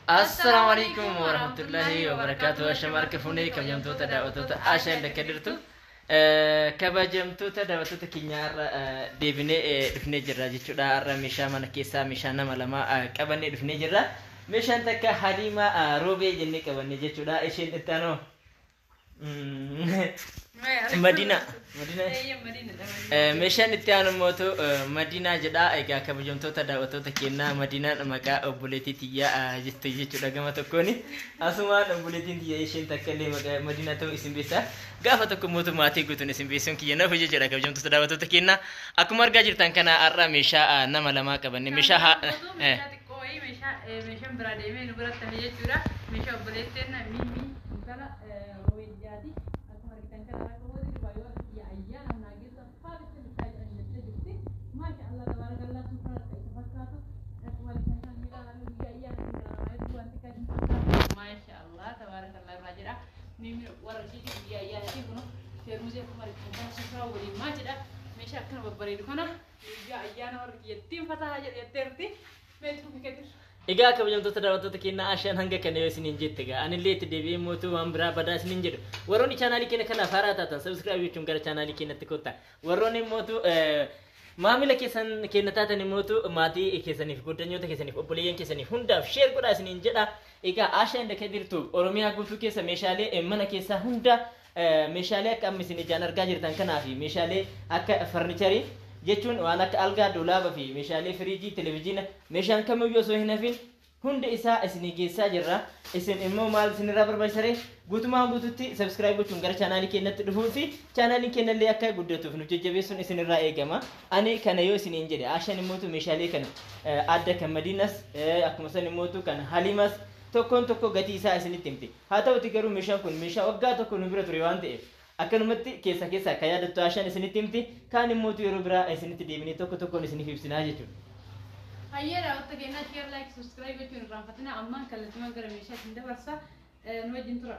السلام عليكم ورحمة الله وبركاته. أشمارك فوني كم جمتو تداوتو عشان دكدرتو كبجمتو تداوتو تكينيار دفني جرا جتودا رميشا من كيسا مشانا ملما كبني دفني جرا مشان تكا حليمة روبي جني كبني جتودا إيشين إتانو مدينة مشان إتانو موتو مدينة جدا إيجا كبجمتو تداوتو تكينا مدينة مكا أبولتي تيا جتودا كما تكوني أسمان أبولتي تيا إيشين تكلي مدينة تو اسم بيسا قافة كموتو ماتي قطن اسم بيسون كينا فجي جدا كبجمتو تداوتو تكينا أكو مرقا جرتان كنا أرى مشا نما لما كبني مشا مشان برادي مين برات تهيج جرا مشا أبولتنا ميمي مثلا ويجادي أكو مرقا تنكنا أكو ودي بايو يا أيام ناقص فارس المساج أن نتجدي ما شاء الله تبارك الله سبحانه وتعالى أكو مرقا تنكنا ميلا يا أيام ما شاء الله تبارك الله راجرا ميمي ورجيتي يا أيام تيجونو فيروزي أكو مرقا تنكنا سفرة ولي ما جدا مشا كنا ببريد كنا يا أيام ورجيتي يتيم فتاة يتيرتي ميتو كتير إيجا كبجمتو تداوتو تكينا عشان هنگا كنا يسنين جتّا أنا اللي تدبي موتو وامبرا بدا سنين جدو وروني channel كنا كنا فاراتة سبسكرايب يوتيوب كنا channel كنا تكوتا وروني موتو maamila keenya taatanii mootu maatii keessaniif guddanyoota keessaniif obboleeyyan keessaniif hundaaf sheer godhaa isiniin jedha. Egaa Ashaan Dakedirtu Oromiyaa guutuu keessa meeshaalee mana keessaa hunda meeshaalee akka amma isin ijaan argaa jirtan kanaa fi meeshaalee akka farnicharii jechuun waan akka algaa dolaaba fi meeshaalee firiijii televiziyoona meeshaan kamiyyuu osoo hin hafin hundi isaa isinii geessaa jirra. Isin immoo maal isinirraa barbaachisare guutumaan guututti subscribe gochuun gara chaanaalii keenyatti dhufuu fi chaanaalii keenyallee akka guddatuuf nu jajjabeessuun isinirraa eegama. Ani kana yoo isiniin jedhe Ashaan immootu meeshaalee kana adda kan Madiinas akkuma san immootu kan Halimas tokkoon tokko gatii isaa isinitti himte. Haa ta'uti garuu meeshaan kun meeshaa waggaa tokko nu bira ture waan ta'eef akkanumatti keessa akka yaadattu Ashaan isinitti himti. Kaan immootu yeroo biraa isinitti deebinee tokko tokkoon isiniif ibsinaa jechuudha. هيا وقت جينا شير لايك سبسكرايب وتشوفوا رافقتنا أما كلتنا قرميشات عند برسا نوجين ترى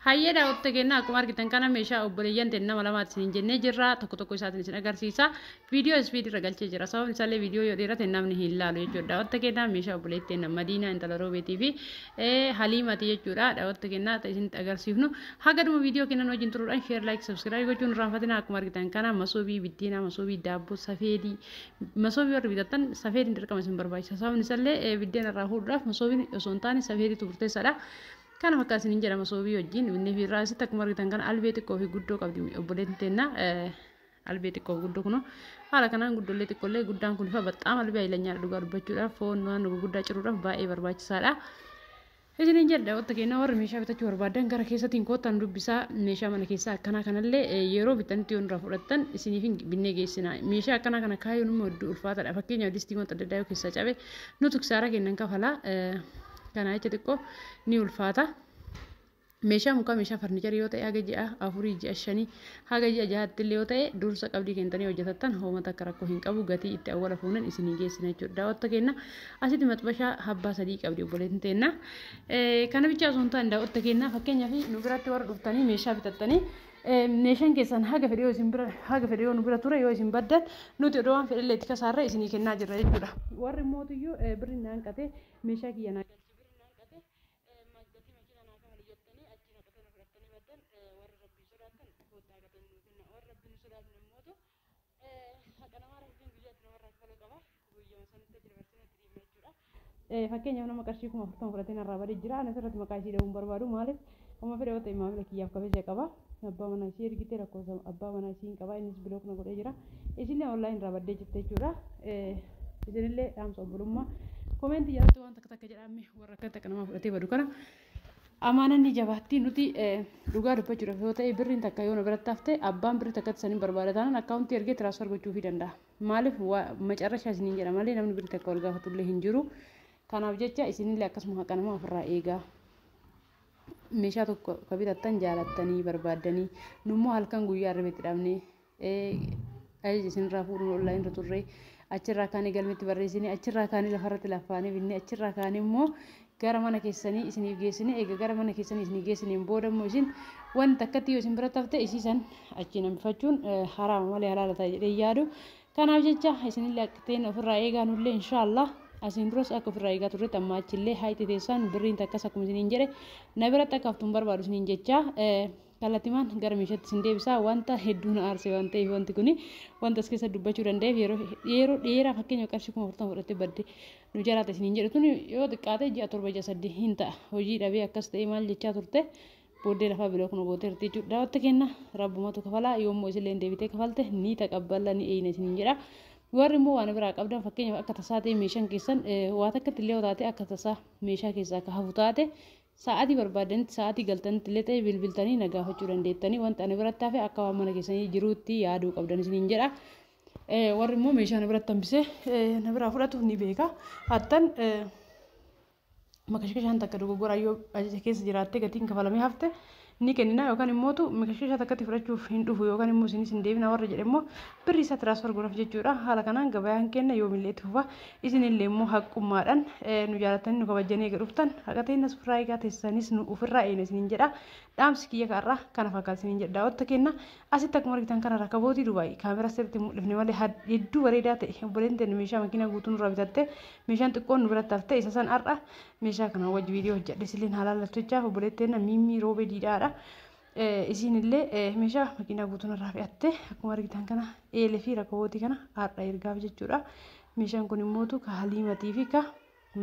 هيا وقت جينا أكمل كتان كنا ميشا أوبريان تنا ملامات سنين جنة جرا تكو ساتن سن أجر سيسا فيديو سبيد رجال تجرا سو مثال فيديو يديرا تنا من هلا لو يجورا وقت جينا ميشا أوبريت تنا مدينة انت لارو بي في حليمة تيجورا وقت جينا تجين أجر سيفنو هاجر مو فيديو كنا نوجين ترى شير لايك سبسكرايب وتشوفوا رافقتنا أكمل كتان كنا مسوبي بدينا مسوبي دابو سفيدي مسوبي وربيتان سفيدي تركم اسم برباي سو مثال بدينا راهول راف مسوبي سونتاني سفيدي تورتي سلا كان مكاسين جرا مسوبي وجين من في راسي تكمر كان البيت كوفي غدو قبدي وبلنتنا البيت كوفي غدو كنو على كان غدو لتي كله غدان كن فبطام البي ايلنيا دغار بچودا فون وان غدا چرورف باي برباچ سالا هجين جدا وتكينا ور ميشا بتچ وربادن غرا كيساتين كوتان دبسا ميشا من كيسا كنا كنله يرو بتنتيون رفرتن اسنيفين بنيگيسنا ميشا كنا كايون مود الفاتر افكينيا ديستيمون تددايو كيسا چابي نو تكسارا كنن كفلا kana jecha xiqqoo ni ulfaata. Meeshaa mukaa meeshaa farnicharii yoo ta'e haga ji'a afurii ji'a shanii haga ji'a jahaatti illee yoo ta'e dursa qabdii keentanii hojjetattan hoomata akka rakkoo hin qabu gatii itti awwala fuunan isinii geessina jechuudha. Daawwatta kenna asitti maxxabashaa habbaa sadii qabdi obboleettiin teenna. Kana bichaa osoo hin taane daawwatta kenna fakkeenyaaf nu biratti warra dhuftanii meeshaa bitattanii meeshaan keessan haga fedhii yoo nu bira ture yoo isin baddan nuti odoo waan fedhallee itti kasaarra isinii kennaa jirra jechuudha. Warri mootiyyuu birri naan qate meeshaa kiyya naa fakkeenyaaf nama qarshii 40 fudhatee narraa badee jira anas irratti maqaa ishee dhabuun barbaadu maaliif amma fedhe yoo ta'e maamila kiyyaaf kabaja qaba abbaa manaa ishee ergitee rakkoo abbaa manaa ishee hin qaba innis bilook na godhee jira isinlee onlaayin irraa baddee jirte jechuudha. Isinillee dhaamsa obbolummaa koomeentii jalatti waan takka jedhame warra akka takka namaa fudhatee badu kana amaananni jabaatti nuti dhugaa dubbachuudhaaf yoo ta'e birriin takka yoo na biratti hafte abbaan birri takka saniin barbaada taanaan akkaawuntii ergee tiraansfer gochuufii danda'a. Maaliif macarrashaa isiniin jedha malee namni birri takka wal gaafatullee hin jiru. Kanaaf jecha isinillee akkasuma haqa namaa ofirraa eegaa. Meeshaa tokko ka bitattan jaalattanii barbaaddanii nummoo halkan guyyaa irratti dhabnee ajaja isinirraa fuudhuun onlaayin irra turre achirraa kaanii galmeetti barreessinee achirraa kaanii lafarratti lafaanii binnee achirraa kaanii immoo gara mana keessanii isiniif geessinee eega gara mana keessanii isiniif geessiniin booda immoo isin wanti takkatti yoo isin bira tafte isiisan achiin hambifachuun haraama malee halaala ta'a jedhee yaadu. Kanaaf jecha isinillee akka ta'een ofirraa eegaa nullee inshaallah asin duras akka ofirraa eegaa turre tammaachillee hayti teessaan birriin takkas akkuma isiniin jedhe na biratti akka haftuun barbaadu isiniin jecha kallattimaan gara meeshaatti isin deebisaa wanta hedduu na aarsee waan ta'eef wanti kuni wanta as keessa dubbachuu danda'eef yeroo dheeraa fakkeenya qarshii 40 fudhattee badde nu jiraata isiniin jedhe tun yoo xiqqaate ji'a 7-8 hin ta'a hojii dhabee akkas ta'e maal jechaa turte booddee lafaa biloo kun gooteerti jechuudha wanta kenna rabbumatu kafalaa yoommoo isillee deebitee kafalte ni taqabbala ni eeyina isiniin jedha warri immoo waan biraa qabdan fakkeenyaaf akka tasaa ta'e meeshaan keessan waa takkatti illee taate akka tasaa meeshaa keessaa akka hafu taate sa'aatii barbaadanitti sa'aatii galtanitti illee ta'e bilbiltanii nagaafachuu dandeettanii wanta ani biratti hafe akka waan mana keessanii jiruutti yaaduu qabdan isiniin jedha warri immoo meeshaa na biratti hambisee na biraa fudhatu ni beeka hattan makashkashaan takka dogoggora yoo ajaja keessa jiraatte gatiin kafalamee hafte ni kennina yookaan immootu makashkashaa takkatti fudhachuuf hin dhufu yookaan immoo isinis hin deebina warra jedhe immoo birrii isaa tiraansfer godhaaf jechuudha haala kanaan gabayaan kenna yoomillee itti fufa isinillee immoo haqqummaadhaan nu jaalatanii nu kabajanii eega dhuftan haqa ta'in as ofirraa eegaa teessanis nu ofirraa eegna isiniin jedha dhaamsi kiyya kaarraa kana fakkaata isiniin jedha daawwatta kenna asitti akkuma argitan kana rakabootii Dubaay kaameraa sirriitti mul'ifne malee hedduu bareedaa ta'e obboleen ta'e meeshaa makiinaa guutuu nurraa bitatte meeshaan xiqqoon nu biratti hafte isa san har'a meeshaa kana wajji viidiyoo hojjedhe isilleen halaallattu jechaaf obboleetteen mimmii roobee diidhaadha isinillee meeshaa makiinaa guutuu nurraa fe'atte akkuma argitan kana eelee fi rakabootii kana har'a ergaaf jechuudha meeshaan kun immootu ka haliimatii fi ka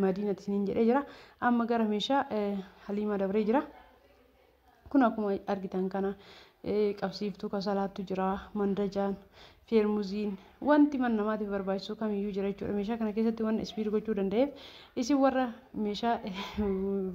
madiinati isiniin jedhee jira amma gara meeshaa haliimaa dabree jira kun akkuma argitan kana qabsiiftuu kasalaattu jira mandajaan feermuziin wanti man namaatiif barbaachisu kamiyyuu jira jechuudha meeshaa kana keessatti waan ispiid gochuu danda'eef isin warra meeshaa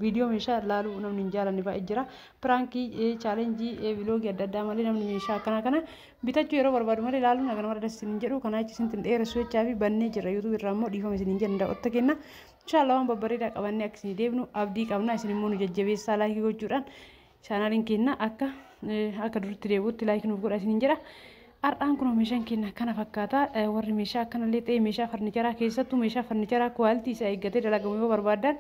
viidiyoo meeshaa laaluu namni hin jaalanne baay'ee jira piraankii chaalenjii viloogii adda addaa malee namni meeshaa kana bitachuu yeroo barbaadu malee laaluun agana mara das isiniin jedhu kanaa achi isin dheeressu jechaa fi bannee jirra yuutuub irraa immoo dhiifama isiniin jedhan daawwatta kenna inshaallah waan babbareedaa qabannee akka isin deebnu abdii qabna isin immoo nu jajjabeessaa laayikii gochuudhaan chaanaaliin kenna akka duritti deebi'utti laayikii nuuf godha isiniin jedha har'aan kun meeshaan kenna kana fakkaata warri meeshaa akkanallee ta'e meeshaa farnicharaa keessattuu meeshaa farnicharaa kwaaltii isaa eeggatee dalagamu yoo barbaadan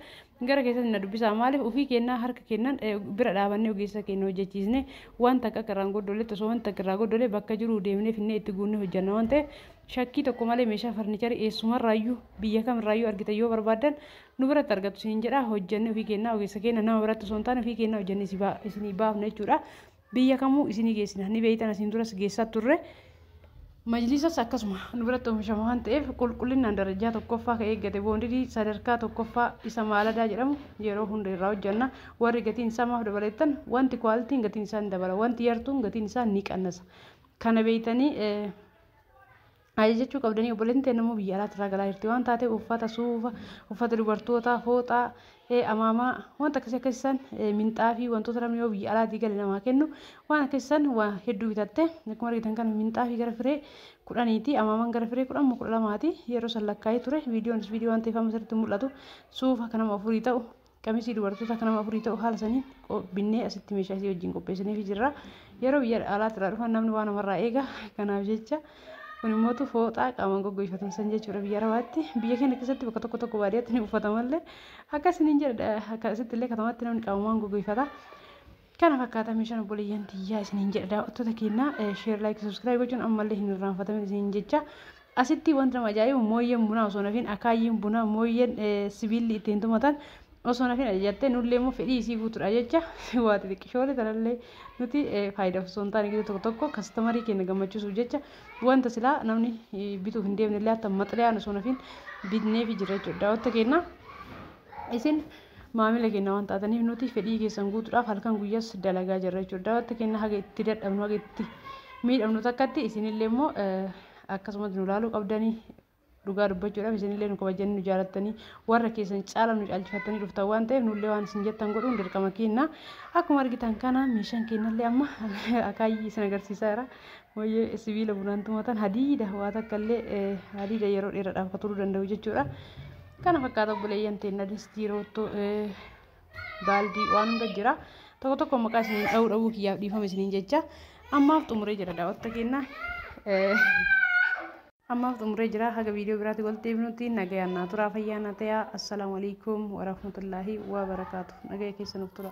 gara keessatti na dubbisaa maaliif ofii kennaa harka kennan bira dhaabannee ogeessa kenna hojjechiisne wanta akka irraan goddolee osoo wanta akka irraa goddolee bakka jiru deemnee finnee itti guunnee hojjanna waan ta'eef shakkii tokko malee meeshaa farnicharii eessumarraayyuu biyya kamirraayyuu argitan yoo barbaadan nu biratti argattu isiniin jedha hojjannee ofii kennaa ogeessa kenna nama biratti osoo hin taane ofii kennaa hojjannee isinii baafna jechuudha. Biyya kamuu isinii geessina ni beeytan asiin duras geessaa turre majlisas akkasuma nu biratti oomishama waan ta'eef qulqullinaan darajaa tokkoffaa ka eeggate boondidii sadarkaa tokkoffaa isa maaladaa jedhamu yeroo hunda irraa hojjanna warri gatiin isaa maaf dabaleettan wanti kwaaltiin gatiin isaa ni dabala wanti yartuun gatiin isaa ni qannasa kana beeytanii ajajachuu qabdanii obboleettiin ta'e namoo biyya alaatti irraa galaa jirti waan taatee uffata suufa uffata dubartootaa fooxaa amaamaa wanta akkasiisan minxaafii wantoota namni yoo biyya alaatii gale namaa kennu waan akkasiisan waan hedduu bitatte akkuma argitan kana minxaafii gara firee 10ti amaamaan gara firee 12ti yeroo san lakkaa'ee ture viidiyoon waan ta'eef amma sirriitti mul'atu suufa kan nama 4 ta'u qamisii dubartoota kan nama 4 ta'u haala saniin binnee asitti meeshaa isii wajjin qopheessanii fi jirra yeroo biyya alaatti irraa dhufan namni waan namarraa eega kanaaf jecha kun immoo fooxaa qaamaan goggoifatan san jechuudha biyya arabaatti biyya keenya keessatti bakka tokko baadiyyaatti ni uffatamallee akkasiniin jedha akkasitti illee katamaatti namni qaamaan goggoifata kana fakkaata meeshaan obboleeyyan tiyyaa isiniin jedha daawwattoota keenya sheer laayik sabskiraayib gochuun ammallee hin irraanfatamin isiniin jecha asitti wanti nama ajaa'ibu mooyyeen bunaa osoo nafiin akaayyiin bunaa mooyyeen sibiilli ittiin tumatan osoo nafiin ajajattee nullee immoo fedhii isii guutuudha jecha waa xixiqqishoolee kanallee nuti faayidaaf osoo hin taane gidduu tokko kastamarii keenya gammachiisuuf jecha wanta silaa namni bituuf hin deemne illee akka maxxiliyaan osoo nafiin bitnee fi jira jechuudha daawwatta keenya isin maamila keenya waan taataniif nuti fedhii keessan guutuudhaaf halkan guyyaas dalagaa jirra jechuudha daawwatta keenya haga itti dadhabnu haga itti miidhamnu takkatti isinillee immoo akkasumas nu laaluu qabdanii dhugaa dubbachuudhaaf isinillee nu kabajanii nu jaalattanii warra keessan caala nu caalchifattanii dhuftan waan ta'eef nullee waan isin jettan godhuun dirqama keenya akkuma argitan kana meeshaan keenyallee amma akaayii isin agarsiisaa jira mooyyee sibiila bunaan tumatan hadiida waa takkallee hadiida yeroo dheeraadhaaf ka turuu danda'u jechuudha kana fakkaata obboleeyyan teenna distii rootoo baaldii waan hunda jira tokko maqaa isiniin dha'uu kiyyaaf dhiifama isiniin jecha ammaaf xumuree jira daawwatta keenya ammaaf xumuree jira haga viidiyoo biraatti walitti deebinutti nagayaan naa turaa fayyaa naa ta'aa assalaamu alaikum warahmatullaahi wabarakaatu nagaya keessanuuf tura